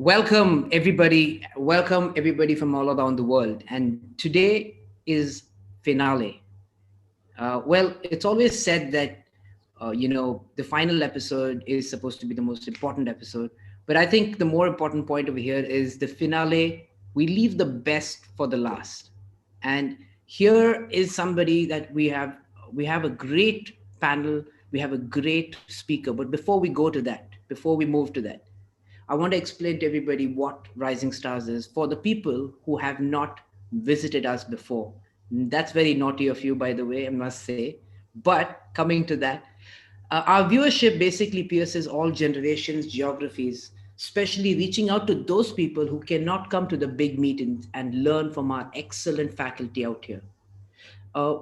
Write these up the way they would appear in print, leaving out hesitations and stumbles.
Welcome, everybody. Welcome, everybody from all around the world. And today is finale. Well, it's always said that, the final episode is supposed to be the most important episode. But I think the more important point over here is the finale. We leave the best for the last. And here is somebody that we have a great panel, we have a great speaker. But before we go to that, before we move to that, I want to explain to everybody what Rising Stars is for the people who have not visited us before. That's very naughty of you, by the way, I must say. But coming to that, our viewership basically pierces all generations, geographies, especially reaching out to those people who cannot come to the big meetings and learn from our excellent faculty out here. Uh,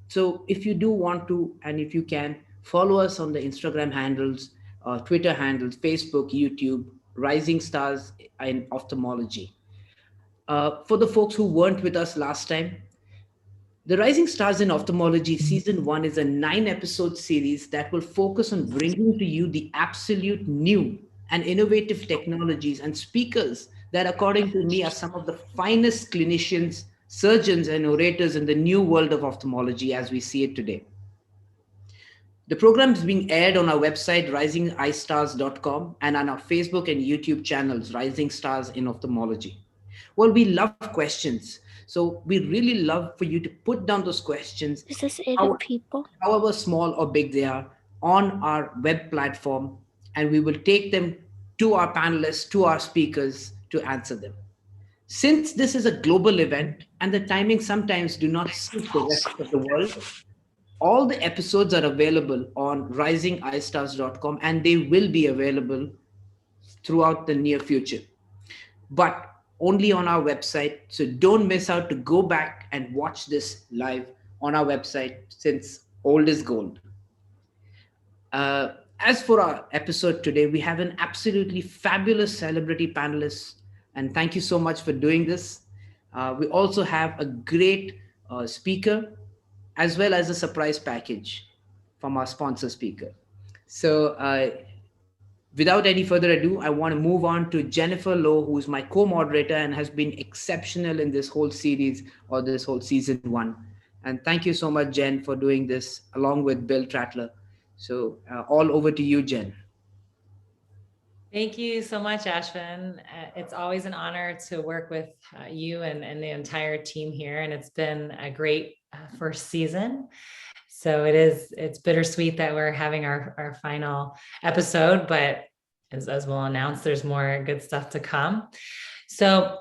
so if you do want to, and if you can, follow us on the Instagram handles, Twitter handles, Facebook, YouTube, Rising Stars in Ophthalmology. For the folks who weren't with us last time, the Rising Stars in Ophthalmology Season 1 is a 9 episode series that will focus on bringing to you the absolute new and innovative technologies and speakers that, according to me, are some of the finest clinicians, surgeons, and orators in the new world of ophthalmology as we see it today. The program is being aired on our website, risingistars.com, and on our Facebook and YouTube channels, Rising Stars in Ophthalmology. Well, we love questions. So we really love for you to put down those questions, Is this eight how- people? however small or big they are, on our web platform, and we will take them to our panelists, to our speakers to answer them. Since this is a global event and the timings sometimes do not suit the rest of the world, all the episodes are available on risingistars.com and they will be available throughout the near future, but only on our website. So don't miss out to go back and watch this live on our website since old is gold. As for our episode today, we have an absolutely fabulous celebrity panelist, and thank you so much for doing this. We also have a great speaker as well as a surprise package from our sponsor speaker. So, without any further ado, I want to move on to Jennifer Lowe, who is my co moderator and has been exceptional in this whole series or this whole season one. And thank you so much, Jen, for doing this along with Bill Trattler. So, all over to you, Jen. Thank you so much, Ashwin. It's always an honor to work with you and the entire team here. And it's been a great first season. So it's bittersweet that we're having our final episode, but as we'll announce, there's more good stuff to come. So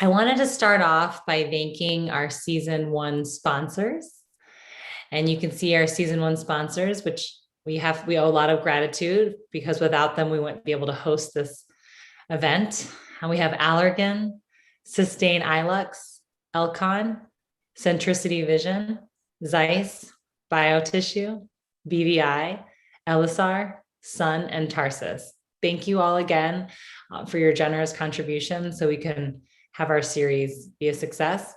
I wanted to start off by thanking our season 1 sponsors. And you can see our season 1 sponsors, which we owe a lot of gratitude because without them, we wouldn't be able to host this event. And we have Allergan, Sustain Ilux, Elcon, Centricity Vision, Zeiss, Biotissue, BVI, Elisar, Sun, and Tarsus. Thank you all again for your generous contribution so we can have our series be a success.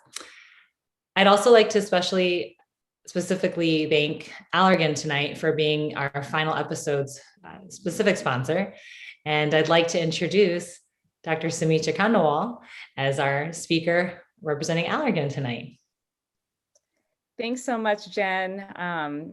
I'd also like to specifically thank Allergan tonight for being our final episode's specific sponsor. And I'd like to introduce Dr. Samicha Kandawal as our speaker representing Allergan tonight. Thanks so much, Jen.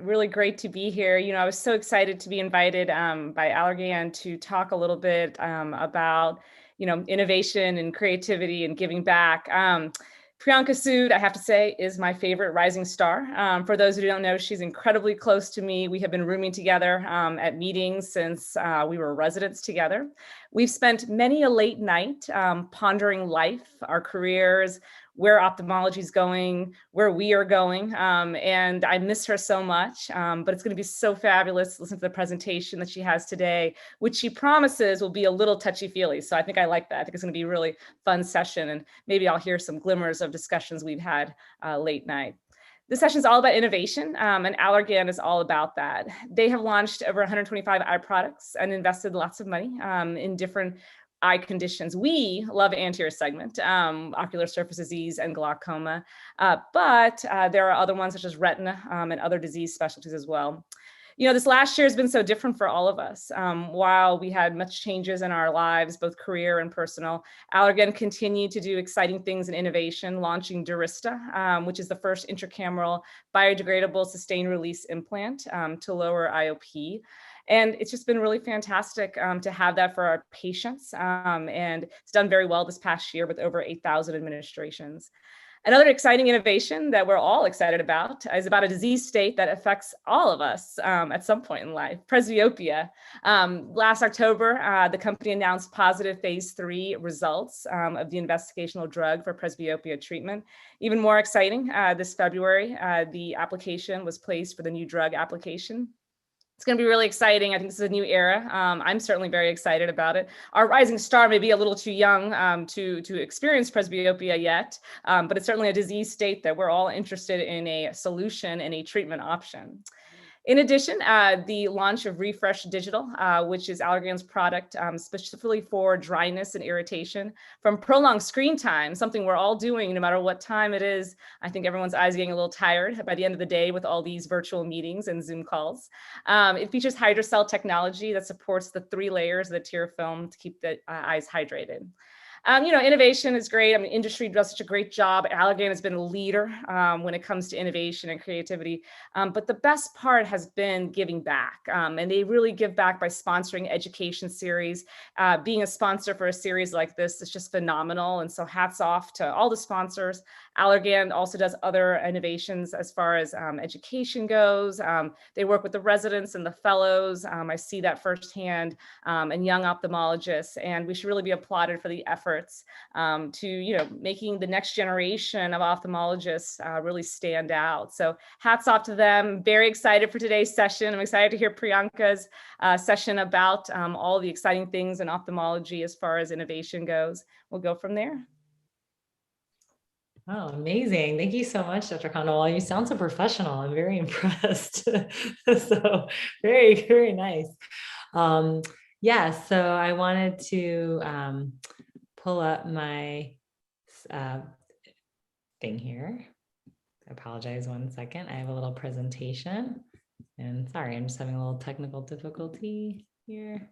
Really great to be here. I was so excited to be invited by Allergan to talk a little bit about, innovation and creativity and giving back. Priyanka Sood, I have to say, is my favorite rising star. For those who don't know, she's incredibly close to me. We have been rooming together at meetings since we were residents together. We've spent many a late night pondering life, our careers, where ophthalmology is going, where we are going. And I miss her so much, but it's going to be so fabulous to listen to the presentation that she has today, which she promises will be a little touchy-feely. So I think I like that. I think it's going to be a really fun session, and maybe I'll hear some glimmers of discussions we've had late night. This session is all about innovation, and Allergan is all about that. They have launched over 125 eye products and invested lots of money in different eye conditions. We love anterior segment, ocular surface disease and glaucoma, but there are other ones such as retina and other disease specialties as well. This last year has been so different for all of us. While we had much changes in our lives, both career and personal, Allergan continued to do exciting things in innovation, launching Durista, which is the first intracameral biodegradable sustained release implant to lower IOP. And it's just been really fantastic to have that for our patients. And it's done very well this past year with over 8,000 administrations. Another exciting innovation that we're all excited about is about a disease state that affects all of us at some point in life, presbyopia. Last October, the company announced positive phase 3 results of the investigational drug for presbyopia treatment. Even more exciting, this February, the application was placed for the new drug application. It's going to be really exciting. I think this is a new era. I'm certainly very excited about it. Our rising star may be a little too young to experience presbyopia yet, but it's certainly a disease state that we're all interested in a solution and a treatment option. In addition, the launch of Refresh Digital, which is Allergan's product specifically for dryness and irritation from prolonged screen time, something we're all doing no matter what time it is. I think everyone's eyes are getting a little tired by the end of the day with all these virtual meetings and Zoom calls. It features hydrocell technology that supports the 3 layers of the tear film to keep the eyes hydrated. Innovation is great. I mean, industry does such a great job. Allergan has been a leader when it comes to innovation and creativity. But the best part has been giving back. And they really give back by sponsoring education series. Being a sponsor for a series like this is just phenomenal. And so hats off to all the sponsors. Allergan also does other innovations as far as education goes. They work with the residents and the fellows. I see that firsthand, and young ophthalmologists. And we should really be applauded for the effort to making the next generation of ophthalmologists really stand out. So hats off to them. Very excited for today's session. I'm excited to hear Priyanka's session about all the exciting things in ophthalmology as far as innovation goes. We'll go from there. Oh, amazing. Thank you so much, Dr. Khandelwal. You sound so professional. I'm very impressed. So very, very nice. Yeah, so I wanted to pull up my thing here. I apologize, 1 second. I have a little presentation, and sorry, I'm just having a little technical difficulty here.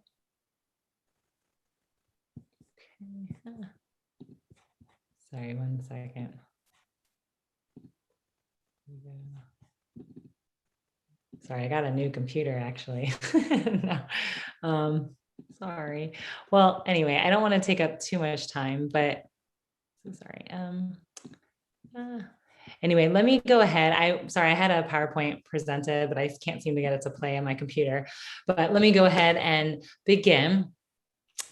Okay. Sorry, 1 second. Sorry, I got a new computer actually. No. Sorry. Well, anyway, I don't want to take up too much time, but sorry. Anyway, let me go ahead. I had a PowerPoint presented, but I can't seem to get it to play on my computer. But let me go ahead and begin.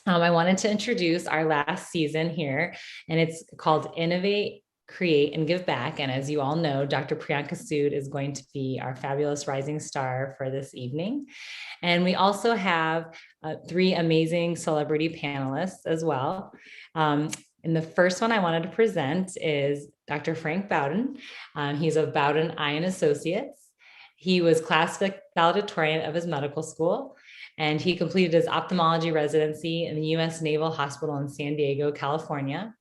I wanted to introduce our last season here, and it's called Innovate, Create, and Give Back. And as you all know, Dr. Priyanka Sood is going to be our fabulous rising star for this evening. And we also have 3 amazing celebrity panelists as well. And the first one I wanted to present is Dr. Frank Bowden. He's of Bowden Eye and Associates. He was class valedictorian of his medical school, and he completed his ophthalmology residency in the U.S. Naval Hospital in San Diego, California.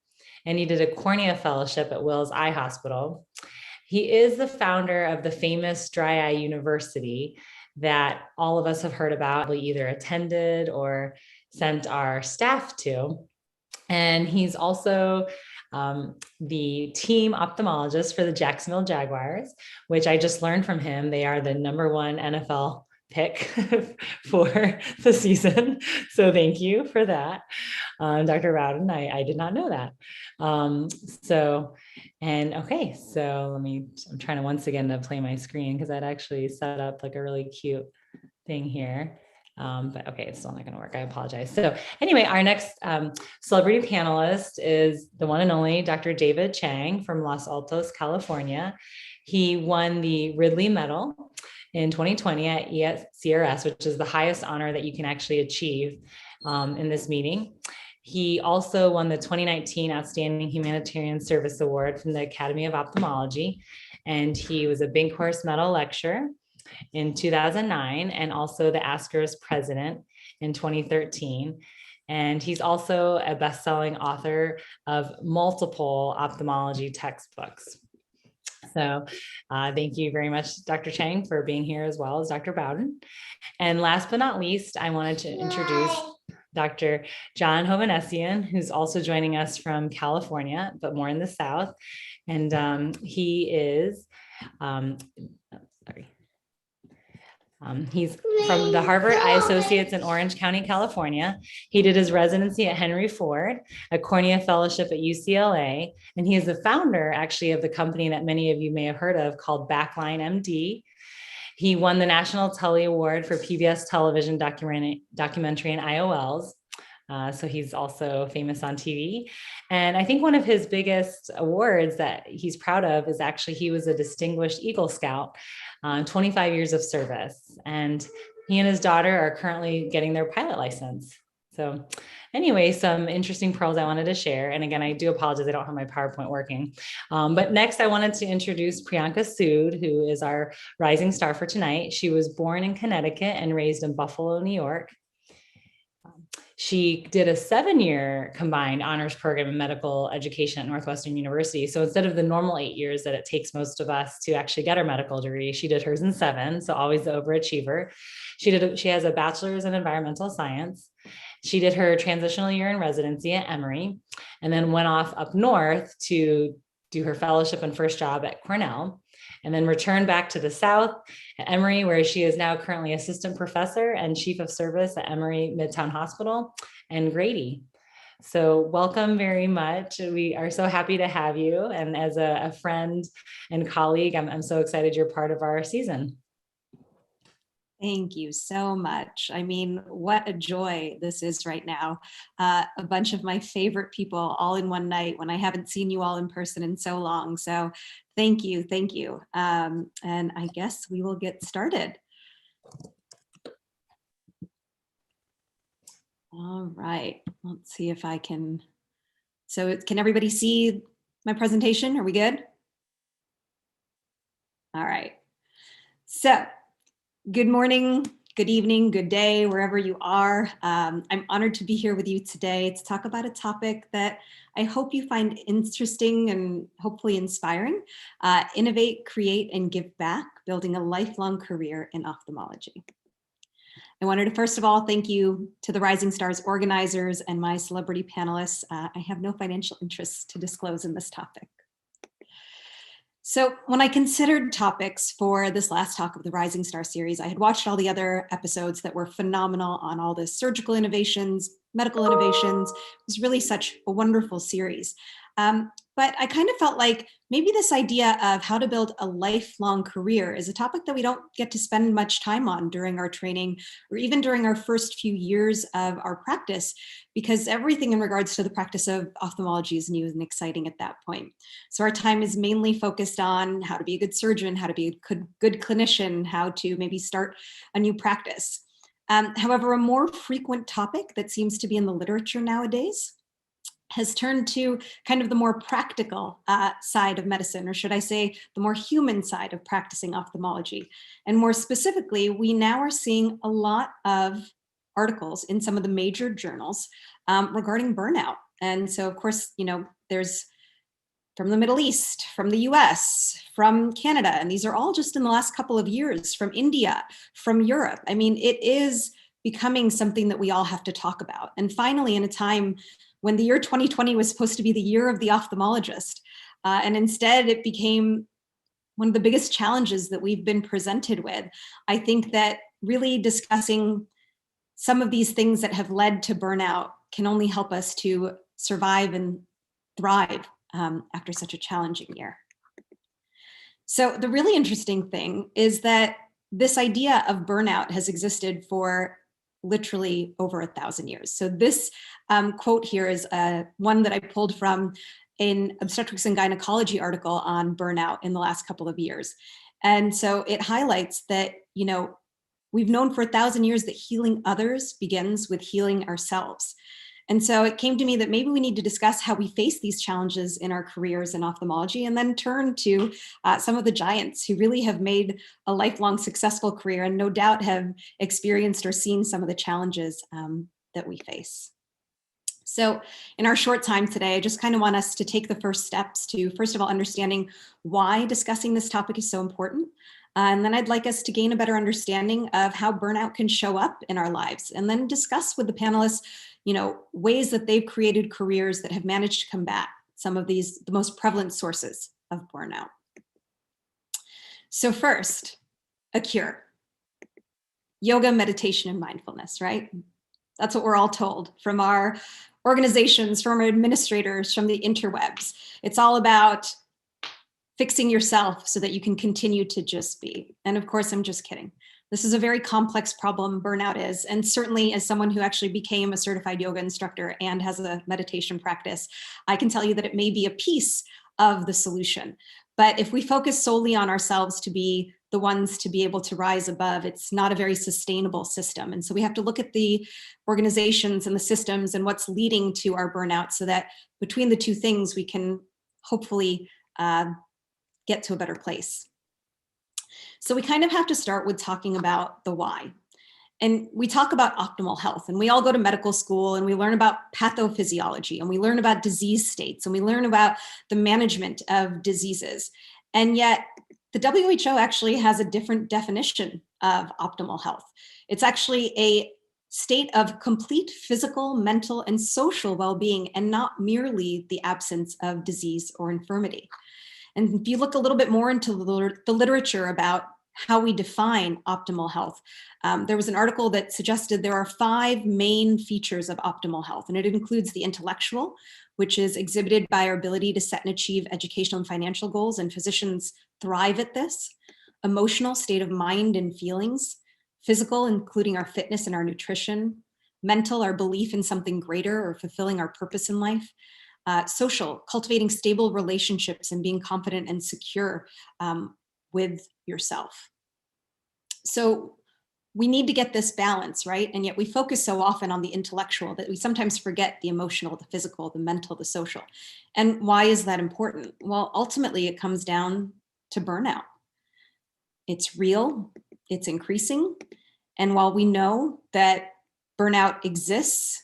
And he did a cornea fellowship at Wills Eye Hospital. He is the founder of the famous Dry Eye University that all of us have heard about, we either attended or sent our staff to. And he's also the team ophthalmologist for the Jacksonville Jaguars, which I just learned from him. They are the #1 NFL pick for the season. So thank you for that, Dr. Bowden. I did not know that. Okay, so I'm trying to once again to play my screen because I'd actually set up like a really cute thing here. But okay, it's still not going to work. I apologize. So anyway, our next celebrity panelist is the one and only Dr. David Chang from Los Altos, California. He won the Ridley Medal in 2020 at ESCRS, which is the highest honor that you can actually achieve in this meeting. He also won the 2019 Outstanding Humanitarian Service Award from the Academy of Ophthalmology, and he was a Binkhorst Medal lecturer in 2009 and also the ASCRS president in 2013. And he's also a best-selling author of multiple ophthalmology textbooks. So thank you very much, Dr. Chang, for being here, as well as Dr. Bowden. And last but not least, I wanted to introduce Dr. John Hovanesian, who's also joining us from California, but more in the South. And he is, he's from the Harvard Eye Associates in Orange County, California. He did his residency at Henry Ford, a cornea fellowship at UCLA, and he is the founder, actually, of the company that many of you may have heard of called Backline MD. He won the National Telly Award for PBS television documentary and IOLs. So he's also famous on TV. And I think one of his biggest awards that he's proud of is actually he was a distinguished Eagle Scout, 25 years of service. And he and his daughter are currently getting their pilot license. So anyway, some interesting pearls I wanted to share. And again, I do apologize, I don't have my PowerPoint working. But next I wanted to introduce Priyanka Sood, who is our rising star for tonight. She was born in Connecticut and raised in Buffalo, New York. She did a 7-year combined honors program in medical education at Northwestern University. So instead of the normal 8 years that it takes most of us to actually get our medical degree, she did hers in 7. So always the overachiever. She has a bachelor's in environmental science. She did her transitional year in residency at Emory, and then went off up north to do her fellowship and first job at Cornell, and then returned back to the South at Emory, where she is now currently assistant professor and chief of service at Emory Midtown Hospital and Grady. So welcome very much. We are so happy to have you. And as a friend and colleague, I'm so excited you're part of our season. Thank you so much. I mean, what a joy this is right now. A bunch of my favorite people all in one night when I haven't seen you all in person in so long. So thank you, thank you. And I guess we will get started. All right, let's see if I can. So can everybody see my presentation? Are we good? All right. So good morning, good evening, good day, wherever you are. I'm honored to be here with you today to talk about a topic that I hope you find interesting and hopefully inspiring. Innovate, create, and give back, building a lifelong career in ophthalmology. I wanted to first of all thank you to the Rising Stars organizers and my celebrity panelists. I have no financial interests to disclose in this topic. So when I considered topics for this last talk of the Rising Star series, I had watched all the other episodes that were phenomenal on all the surgical innovations, medical innovations. It was really such a wonderful series. But I kind of felt like maybe this idea of how to build a lifelong career is a topic that we don't get to spend much time on during our training or even during our first few years of our practice, because everything in regards to the practice of ophthalmology is new and exciting at that point. So our time is mainly focused on how to be a good surgeon, how to be a good clinician, how to maybe start a new practice. However, a more frequent topic that seems to be in the literature nowadays has turned to kind of the more practical side of medicine, or should I say the more human side of practicing ophthalmology. And more specifically, we now are seeing a lot of articles in some of the major journals regarding burnout. And so of course, you know, there's from the Middle East, from the US, from Canada, and these are all just in the last couple of years, from India, from Europe. I mean, it is becoming something that we all have to talk about. And finally, in a time when the year 2020 was supposed to be the year of the ophthalmologist, and instead it became one of the biggest challenges that we've been presented with. I think that really discussing some of these things that have led to burnout can only help us to survive and thrive after such a challenging year. So the really interesting thing is that this idea of burnout has existed for literally over 1,000 years. So this quote here is one that I pulled from an obstetrics and gynecology article on burnout in the last couple of years. And so it highlights that, you know, we've known for 1,000 years that healing others begins with healing ourselves. And so it came to me that maybe we need to discuss how we face these challenges in our careers in ophthalmology, and then turn to some of the giants who really have made a lifelong successful career and no doubt have experienced or seen some of the challenges that we face. So in our short time today, I just kind of want us to take the first steps to, first of all, understanding why discussing this topic is so important. And then I'd like us to gain a better understanding of how burnout can show up in our lives, and then discuss with the panelists, ways that they've created careers that have managed to combat some of the most prevalent sources of burnout. So first, a cure. Yoga, meditation, and mindfulness, right? That's what we're all told from our organizations, from our administrators, from the interwebs. It's all about fixing yourself so that you can continue to just be. And of course, I'm just kidding. This is a very complex problem, burnout is. And certainly as someone who actually became a certified yoga instructor and has a meditation practice, I can tell you that it may be a piece of the solution. But if we focus solely on ourselves to be the ones to be able to rise above, it's not a very sustainable system. And so we have to look at the organizations and the systems and what's leading to our burnout, so that between the two things, we can hopefully get to a better place. So we kind of have to start with talking about the why. And we talk about optimal health, and we all go to medical school and we learn about pathophysiology, and we learn about disease states, and we learn about the management of diseases. And yet the WHO actually has a different definition of optimal health. It's actually a state of complete physical, mental, and social well-being, and not merely the absence of disease or infirmity. And if you look a little bit more into the literature about how we define optimal health, there was an article that suggested there are 5 main features of optimal health, and it includes the intellectual, which is exhibited by our ability to set and achieve educational and financial goals, and physicians thrive at this. Emotional, state of mind and feelings. Physical, including our fitness and our nutrition. Mental, our belief in something greater or fulfilling our purpose in life. Social, cultivating stable relationships and being confident and secure with yourself. So we need to get this balance, right? And yet we focus so often on the intellectual that we sometimes forget the emotional, the physical, the mental, the social. And why is that important? Well, ultimately it comes down to burnout. It's real, it's increasing. And while we know that burnout exists,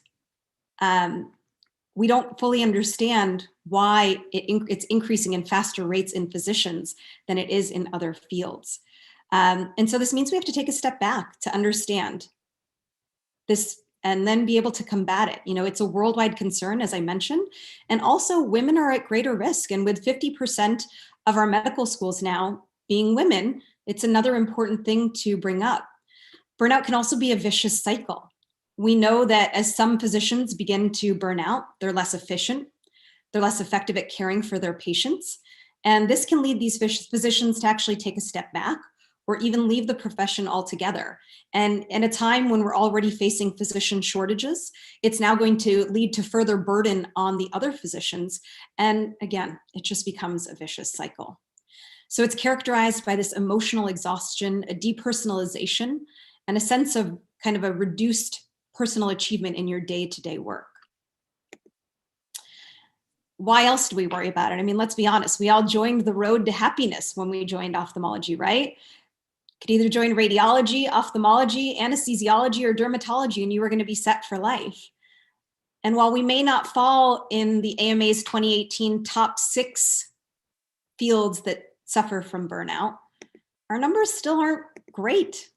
we don't fully understand why it's increasing in faster rates in physicians than it is in other fields. And so this means we have to take a step back to understand this and then be able to combat it. It's a worldwide concern, as I mentioned, and also women are at greater risk. And with 50% of our medical schools now being women, it's another important thing to bring up. Burnout can also be a vicious cycle. We know that as some physicians begin to burn out, they're less efficient, they're less effective at caring for their patients. And this can lead these physicians to actually take a step back or even leave the profession altogether. And in a time when we're already facing physician shortages, it's now going to lead to further burden on the other physicians. And again, it just becomes a vicious cycle. So it's characterized by this emotional exhaustion, a depersonalization, and a sense of kind of a reduced personal achievement in your day-to-day work. Why else do we worry about it? I mean, let's be honest, we all joined the road to happiness when we joined ophthalmology, right? Could either join radiology, ophthalmology, anesthesiology, or dermatology, and you were going to be set for life. And while we may not fall in the AMA's 2018 top 6 fields that suffer from burnout, our numbers still aren't great.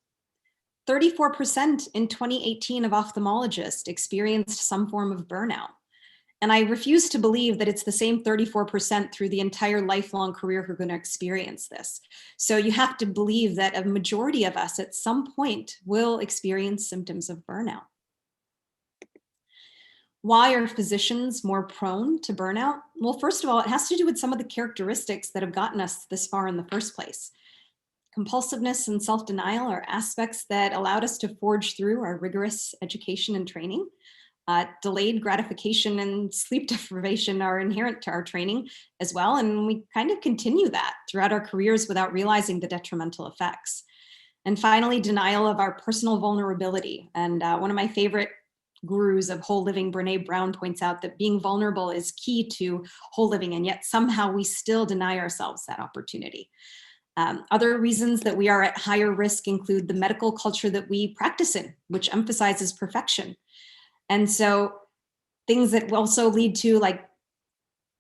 34% in 2018 of ophthalmologists experienced some form of burnout. And I refuse to believe that it's the same 34% through the entire lifelong career who are going to experience this. So you have to believe that a majority of us at some point will experience symptoms of burnout. Why are physicians more prone to burnout? Well, first of all, it has to do with some of the characteristics that have gotten us this far in the first place. Compulsiveness and self-denial are aspects that allowed us to forge through our rigorous education and training. Delayed gratification and sleep deprivation are inherent to our training as well, and we kind of continue that throughout our careers without realizing the detrimental effects. And finally, denial of our personal vulnerability. And one of my favorite gurus of whole living, Brene Brown, points out that being vulnerable is key to whole living, and yet somehow we still deny ourselves that opportunity. Other reasons that we are at higher risk include the medical culture that we practice in, which emphasizes perfection. And so things that also lead to like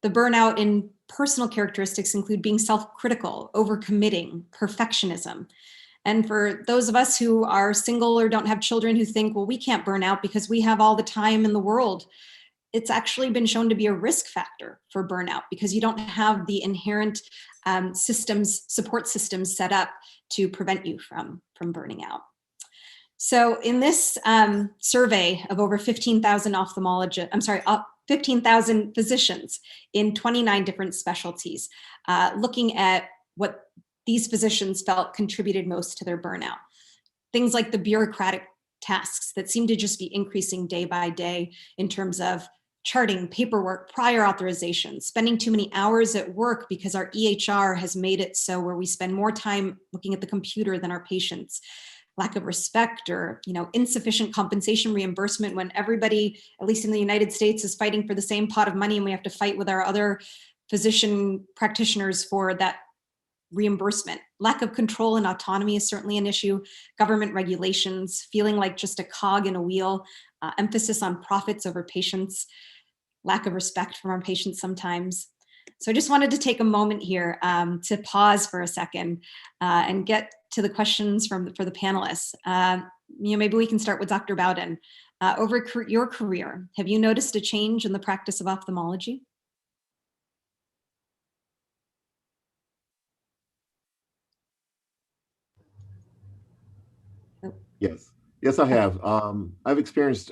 the burnout in personal characteristics include being self-critical, overcommitting, perfectionism. And for those of us who are single or don't have children who think, well, we can't burn out because we have all the time in the world, it's actually been shown to be a risk factor for burnout because you don't have the inherent support systems set up to prevent you from burning out. So in this survey of over 15,000 ophthalmologists, 15,000 physicians in 29 different specialties, looking at what these physicians felt contributed most to their burnout. Things like the bureaucratic tasks that seem to just be increasing day by day in terms of charting, paperwork, prior authorizations, spending too many hours at work because our EHR has made it so where we spend more time looking at the computer than our patients. Lack of respect or insufficient compensation reimbursement when everybody, at least in the United States, is fighting for the same pot of money and we have to fight with our other physician practitioners for that reimbursement. Lack of control and autonomy is certainly an issue. Government regulations, feeling like just a cog in a wheel, emphasis on profits over patients, lack of respect from our patients sometimes. So I just wanted to take a moment here to pause for a second and get to the questions for the panelists. Maybe we can start with Dr. Bowden. Over your career, have you noticed a change in the practice of ophthalmology? Yes, I have. I've experienced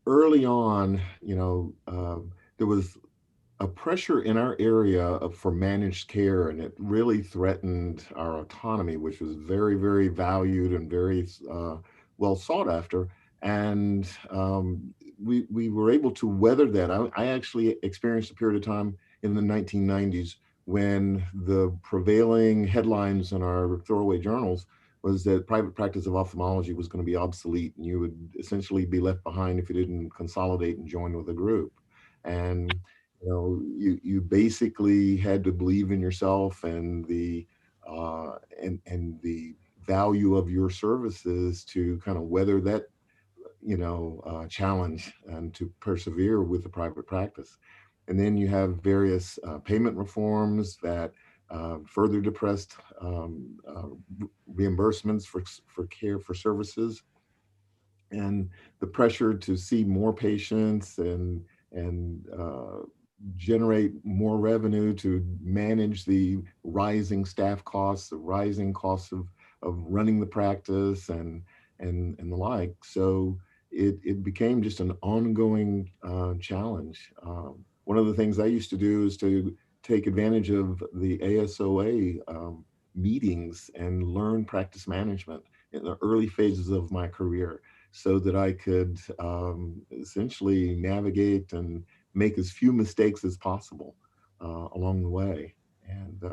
early on, there was a pressure in our area for managed care, and it really threatened our autonomy, which was very, very valued and very well sought after. And we were able to weather that. I actually experienced a period of time in the 1990s when the prevailing headlines in our throwaway journals was that private practice of ophthalmology was going to be obsolete and you would essentially be left behind if you didn't consolidate and join with a group. And you basically had to believe in yourself and the value of your services to kind of weather that challenge and to persevere with the private practice. And then you have various payment reforms that further depressed reimbursements for care for services, and the pressure to see more patients and generate more revenue to manage the rising staff costs, the rising costs of running the practice and the like. So it became just an ongoing challenge. One of the things I used to do is to take advantage of the ASOA meetings and learn practice management in the early phases of my career so that I could essentially navigate and make as few mistakes as possible along the way. And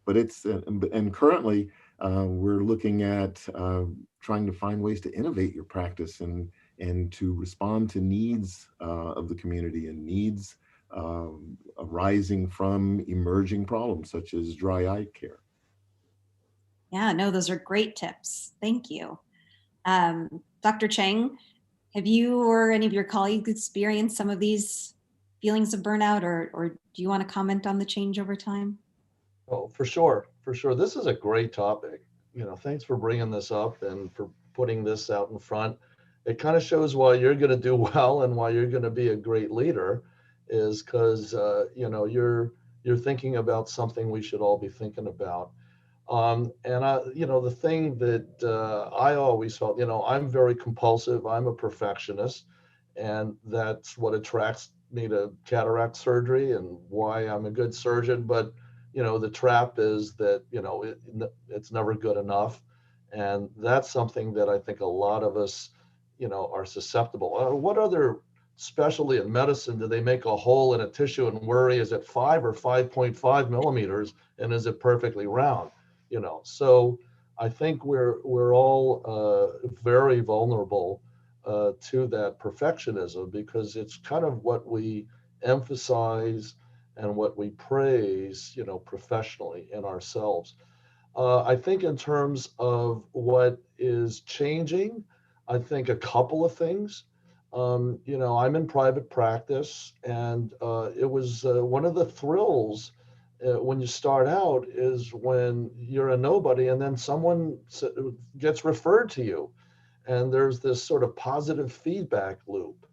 but it's and currently we're looking at trying to find ways to innovate your practice and to respond to needs of the community and needs arising from emerging problems such as dry eye care. Yeah, no, those are great tips. Thank you. Dr. Chang, have you or any of your colleagues experienced some of these feelings of burnout, or do you want to comment on the change over time? Oh, for sure, for sure. This is a great topic. Thanks for bringing this up and for putting this out in front. It kind of shows why you're going to do well and why you're going to be a great leader, is because you're thinking about something we should all be thinking about. And the thing that I always felt, I'm very compulsive. I'm a perfectionist, and that's what attracts me to cataract surgery and why I'm a good surgeon. But the trap is that it's never good enough, and that's something that I think a lot of us, are susceptible. What other specialty in medicine do they make a hole in a tissue and worry, is it 5 or 5.5 millimeters, and is it perfectly round? So I think we're all very vulnerable to that perfectionism, because it's kind of what we emphasize and what we praise, professionally in ourselves. I think in terms of what is changing, I think a couple of things. I'm in private practice, and it was one of the thrills when you start out is when you're a nobody and then someone gets referred to you, and there's this sort of positive feedback loop.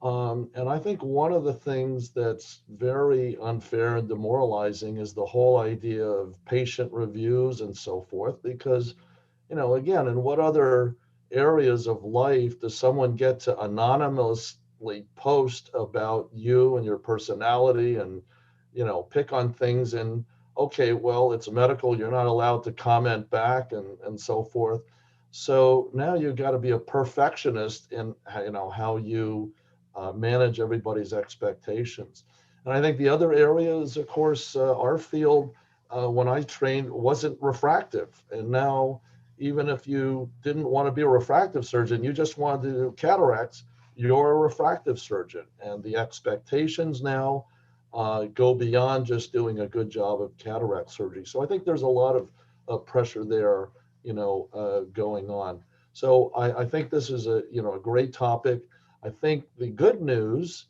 And I think one of the things that's very unfair and demoralizing is the whole idea of patient reviews and so forth, because, again, in what other areas of life does someone get to anonymously post about you and your personality and, pick on things? And okay, well, it's medical, you're not allowed to comment back and so forth. So now you've got to be a perfectionist in how you manage everybody's expectations. And I think the other area is, of course, our field, when I trained, wasn't refractive. And now, even if you didn't want to be a refractive surgeon, you just wanted to do cataracts, you're a refractive surgeon. And the expectations now go beyond just doing a good job of cataract surgery. So I think there's a lot of pressure there, going on. So I think this is a great topic. I think the good news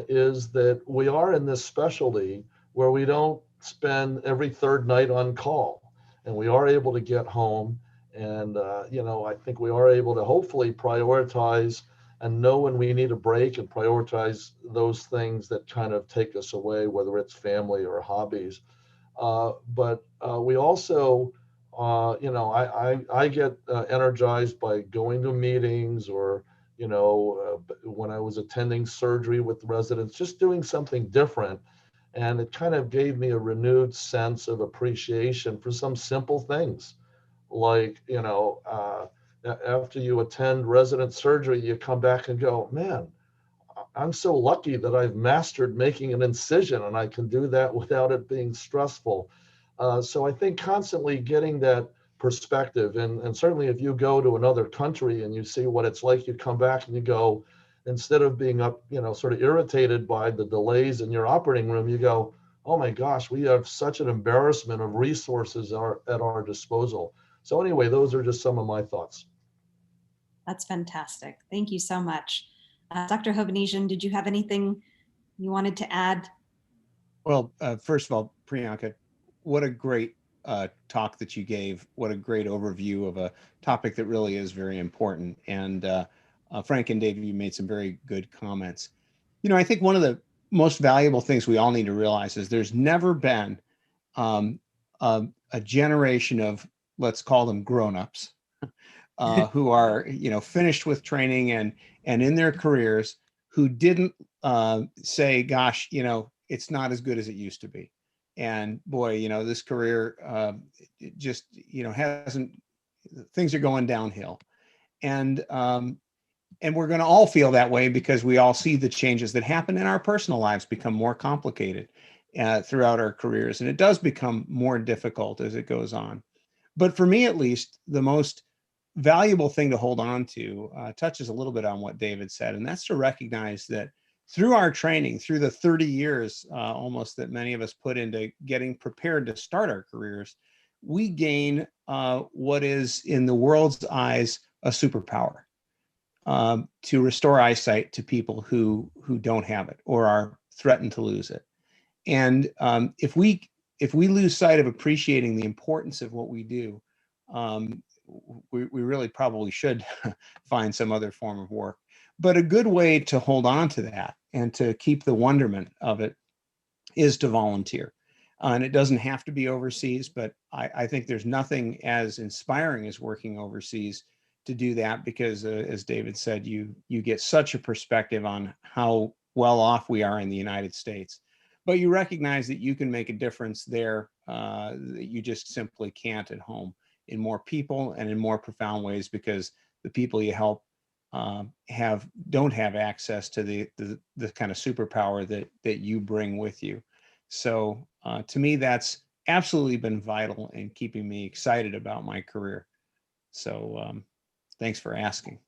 is that we are in this specialty where we don't spend every third night on call, and we are able to get home. And, I think we are able to hopefully prioritize and know when we need a break and prioritize those things that kind of take us away, whether it's family or hobbies. But we also, I get energized by going to meetings or, when I was attending surgery with residents, just doing something different. And it kind of gave me a renewed sense of appreciation for some simple things. Like, after you attend resident surgery, you come back and go, man, I'm so lucky that I've mastered making an incision and I can do that without it being stressful. So I think constantly getting that perspective, and certainly if you go to another country and you see what it's like, you come back and you go, instead of being up, sort of irritated by the delays in your operating room, you go, oh my gosh, we have such an embarrassment of resources at our disposal. So anyway, those are just some of my thoughts. That's fantastic. Thank you so much. Dr. Hovanesian, did you have anything you wanted to add? Well, first of all, Priyanka, what a great talk that you gave. What a great overview of a topic that really is very important. And Frank and Dave, you made some very good comments. I think one of the most valuable things we all need to realize is there's never been a generation of, let's call them grown-ups, who are, finished with training and in their careers, who didn't say, gosh, it's not as good as it used to be. And boy, this career just, hasn't, things are going downhill. And we're going to all feel that way because we all see the changes that happen in our personal lives become more complicated throughout our careers. And it does become more difficult as it goes on. But for me, at least, the most valuable thing to hold on to touches a little bit on what David said, and that's to recognize that through our training, through the 30 years almost that many of us put into getting prepared to start our careers, we gain what is in the world's eyes a superpower to restore eyesight to people who don't have it or are threatened to lose it. And if we lose sight of appreciating the importance of what we do, we really probably should find some other form of work. But a good way to hold on to that and to keep the wonderment of it is to volunteer. And it doesn't have to be overseas, but I think there's nothing as inspiring as working overseas to do that, because as David said, you get such a perspective on how well off we are in the United States. But you recognize that you can make a difference there that you just simply can't at home, in more people and in more profound ways, because the people you help don't have access to the kind of superpower that you bring with you. So to me, that's absolutely been vital in keeping me excited about my career. So thanks for asking.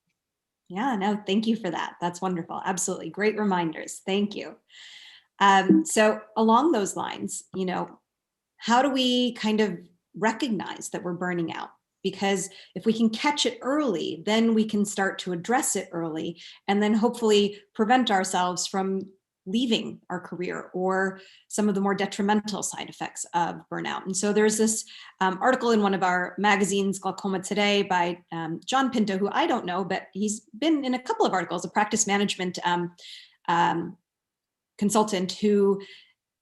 Yeah, no, thank you for that. That's wonderful. Absolutely. Great reminders. Thank you. So along those lines, how do we kind of recognize that we're burning out? because if we can catch it early, then we can start to address it early and then hopefully prevent ourselves from leaving our career or some of the more detrimental side effects of burnout. And so there's this article in one of our magazines, Glaucoma Today, by John Pinto, who I don't know, but he's been in a couple of articles, a practice management consultant who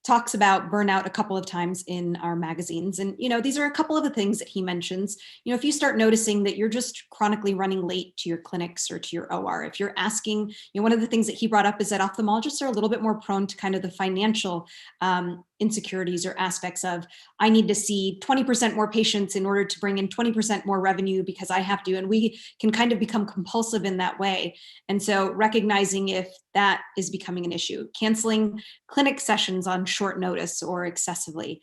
talks about burnout a couple of times in our magazines. And, these are a couple of the things that he mentions. If you start noticing that you're just chronically running late to your clinics or to your OR, if you're asking, one of the things that he brought up is that ophthalmologists are a little bit more prone to kind of the financial insecurities or aspects of, I need to see 20% more patients in order to bring in 20% more revenue because I have to, and we can kind of become compulsive in that way. And so recognizing if that is becoming an issue, canceling clinic sessions on short notice or excessively,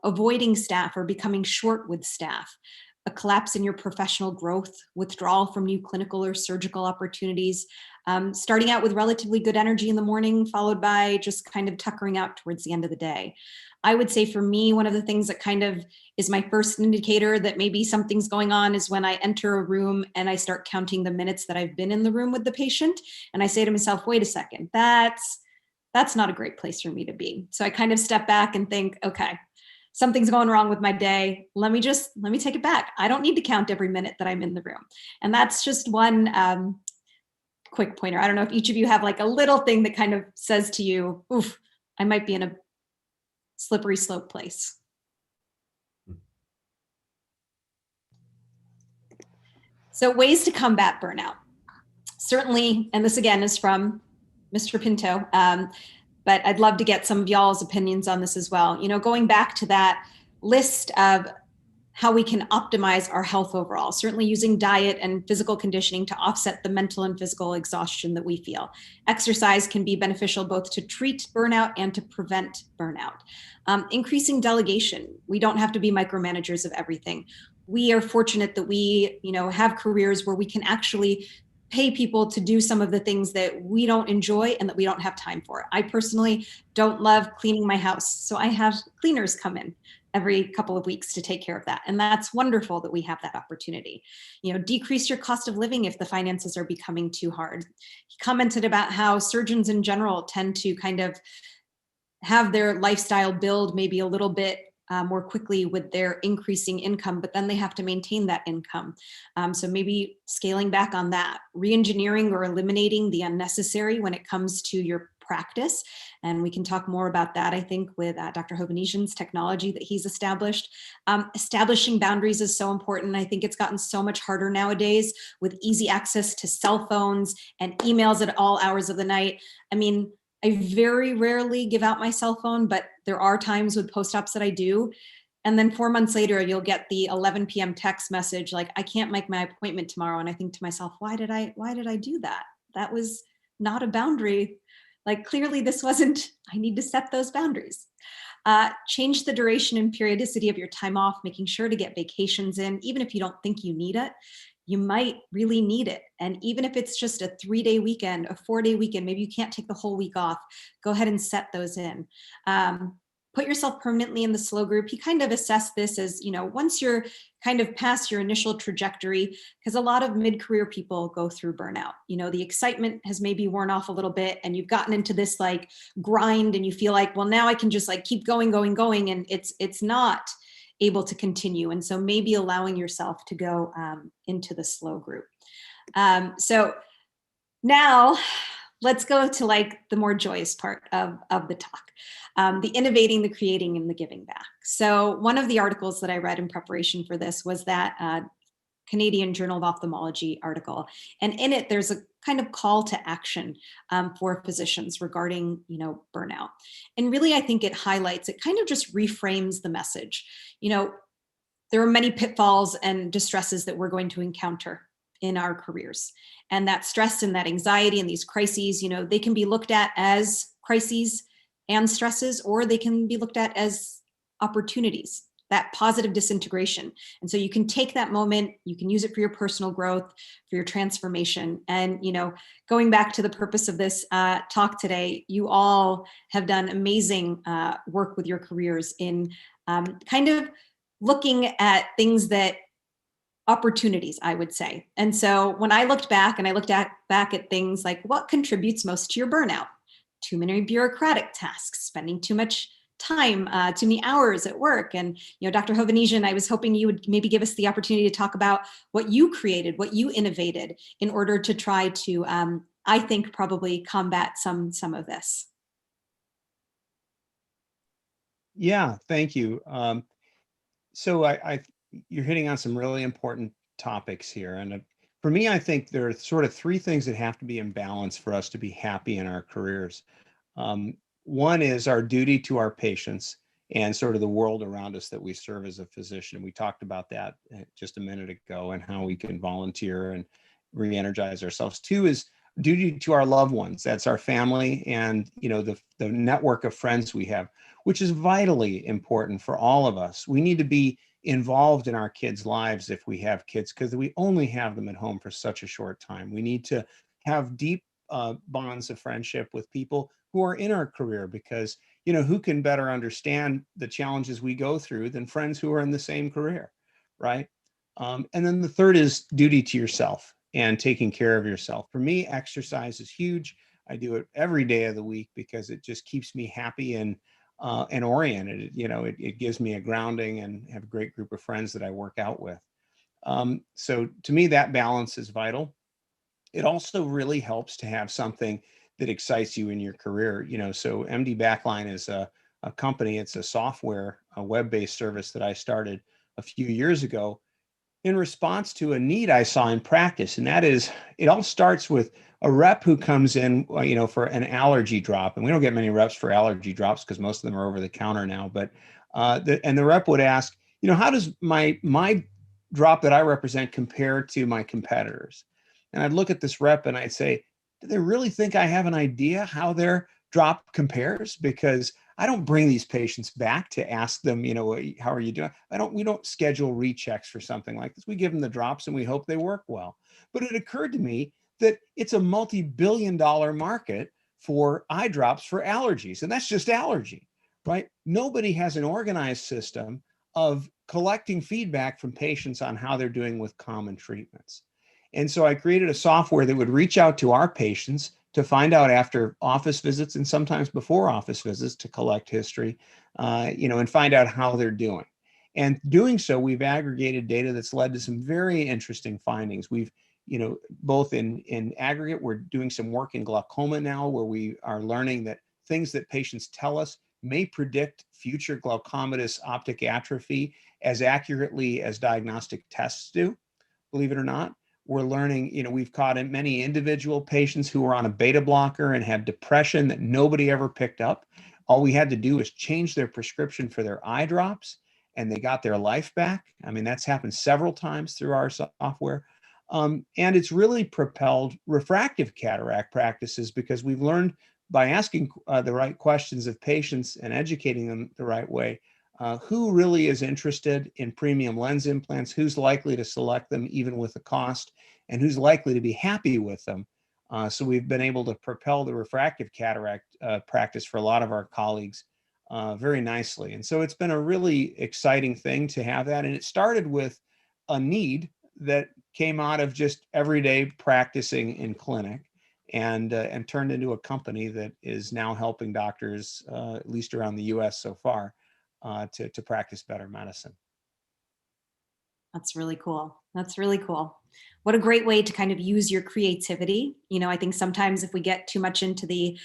avoiding staff or becoming short with staff, a collapse in your professional growth, withdrawal from new clinical or surgical opportunities, starting out with relatively good energy in the morning, followed by just kind of tuckering out towards the end of the day. I would say for me, one of the things that kind of is my first indicator that maybe something's going on is when I enter a room and I start counting the minutes that I've been in the room with the patient. And I say to myself, wait a second, that's not a great place for me to be. So I kind of step back and think, okay, something's going wrong with my day. Let me take it back. I don't need to count every minute that I'm in the room. And that's just one quick pointer. I don't know if each of you have like a little thing that kind of says to you, oof, I might be in a slippery slope place. So ways to combat burnout. Certainly, and this again is from Mr. Pinto, but I'd love to get some of y'all's opinions on this as well. Going back to that list of how we can optimize our health overall, certainly using diet and physical conditioning to offset the mental and physical exhaustion that we feel. Exercise can be beneficial both to treat burnout and to prevent burnout. Increasing delegation. We don't have to be micromanagers of everything. We are fortunate that we, have careers where we can actually pay people to do some of the things that we don't enjoy and that we don't have time for. I personally don't love cleaning my house, so I have cleaners come in every couple of weeks to take care of that. And that's wonderful that we have that opportunity. Decrease your cost of living if the finances are becoming too hard. He commented about how surgeons in general tend to kind of have their lifestyle build maybe a little bit more quickly with their increasing income, but then they have to maintain that income. So maybe scaling back on that, re-engineering or eliminating the unnecessary when it comes to your practice. And we can talk more about that, I think, with Dr. Hovanesian's technology that he's established. Establishing boundaries is so important. I think it's gotten so much harder nowadays with easy access to cell phones and emails at all hours of the night. I mean, I very rarely give out my cell phone, but there are times with post-ops that I do. And then 4 months later, you'll get the 11 p.m. text message like, I can't make my appointment tomorrow. And I think to myself, why did I do that? That was not a boundary. Like clearly this wasn't, I need to set those boundaries. Change the duration and periodicity of your time off, making sure to get vacations in, even if you don't think you need it. You might really need it. And even if it's just a 3-day weekend, a 4-day weekend, maybe you can't take the whole week off, go ahead and set those in. Put yourself permanently in the slow group. He kind of assessed this as, once you're kind of past your initial trajectory, because a lot of mid-career people go through burnout. The excitement has maybe worn off a little bit and you've gotten into this like grind and you feel like, well, now I can just like keep going. And it's not able to continue. And so maybe allowing yourself to go into the slow group. So now let's go to like the more joyous part of the talk, the innovating, the creating, and the giving back. So one of the articles that I read in preparation for this was that Canadian Journal of Ophthalmology article. And in it, there's a kind of call to action for physicians regarding, burnout. And really, I think it kind of just reframes the message. There are many pitfalls and distresses that we're going to encounter in our careers. And that stress and that anxiety and these crises, they can be looked at as crises and stresses, or they can be looked at as opportunities, that positive disintegration. And so you can take that moment, you can use it for your personal growth, for your transformation. And, going back to the purpose of this talk today, you all have done amazing work with your careers in kind of looking at things that opportunities, I would say. And so when I looked back and I looked back at things like what contributes most to your burnout, too many bureaucratic tasks, spending too much time, too many hours at work. And, Dr. Hovanesian, I was hoping you would maybe give us the opportunity to talk about what you created, what you innovated in order to try to, I think, probably combat some of this. Yeah, thank you. So you're hitting on some really important topics here. And for me, I think there are sort of three things that have to be in balance for us to be happy in our careers. One is our duty to our patients and sort of the world around us that we serve as a physician. We talked about that just a minute ago and how we can volunteer and re-energize ourselves. Two is duty to our loved ones. That's our family and, the network of friends we have, which is vitally important for all of us. We need to be involved in our kids' lives if we have kids, because we only have them at home for such a short time. We need to have deep bonds of friendship with people who are in our career, because who can better understand the challenges we go through than friends who are in the same career, right? And then the third is duty to yourself and taking care of yourself. For me, exercise is huge. I do it every day of the week because it just keeps me happy and oriented. It gives me a grounding and have a great group of friends that I work out with. So to me, that balance is vital. It also really helps to have something that excites you in your career. So MD Backline is a company. It's a software, a web-based service that I started a few years ago in response to a need I saw in practice. And that is, it all starts with a rep who comes in, for an allergy drop. And we don't get many reps for allergy drops because most of them are over the counter now. But the rep would ask, how does my drop that I represent compare to my competitors? And I'd look at this rep and I'd say, do they really think I have an idea how their drop compares? Because I don't bring these patients back to ask them, how are you doing? We don't schedule rechecks for something like this. We give them the drops and we hope they work well. But it occurred to me that it's a multi-billion-dollar market for eye drops for allergies. And that's just allergy, right? Nobody has an organized system of collecting feedback from patients on how they're doing with common treatments. And so I created a software that would reach out to our patients to find out after office visits and sometimes before office visits to collect history, and find out how they're doing. And doing so, we've aggregated data that's led to some very interesting findings. We've, both in aggregate, we're doing some work in glaucoma now where we are learning that things that patients tell us may predict future glaucomatous optic atrophy as accurately as diagnostic tests do, believe it or not. We're learning, we've caught in many individual patients who are on a beta blocker and have depression that nobody ever picked up. All we had to do was change their prescription for their eye drops and they got their life back. I mean, that's happened several times through our software. And it's really propelled refractive cataract practices because we've learned by asking the right questions of patients and educating them the right way, who really is interested in premium lens implants, who's likely to select them even with the cost, and who's likely to be happy with them. So we've been able to propel the refractive cataract practice for a lot of our colleagues very nicely. And so it's been a really exciting thing to have that. And it started with a need that came out of just everyday practicing in clinic and turned into a company that is now helping doctors, at least around the US so far, to practice better medicine. That's really cool. That's really cool. What a great way to kind of use your creativity. I think sometimes if we get too much into the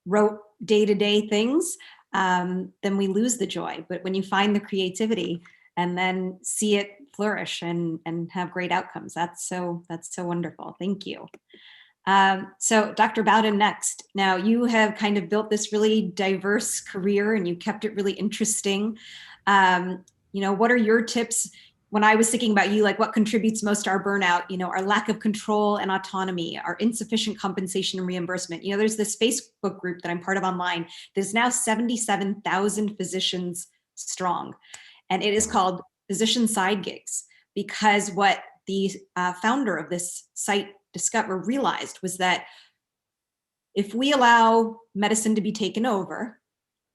rote day-to-day things, then we lose the joy. But when you find the creativity and then see it flourish and have great outcomes, that's so wonderful. Thank you. So Dr. Bowden, next. Now you have kind of built this really diverse career and you kept it really interesting. What are your tips? When I was thinking about you, like what contributes most to our burnout, our lack of control and autonomy, our insufficient compensation and reimbursement. There's this Facebook group that I'm part of online. There's now 77,000 physicians strong. And it is called Physician Side Gigs, because what the founder of this site realized was that if we allow medicine to be taken over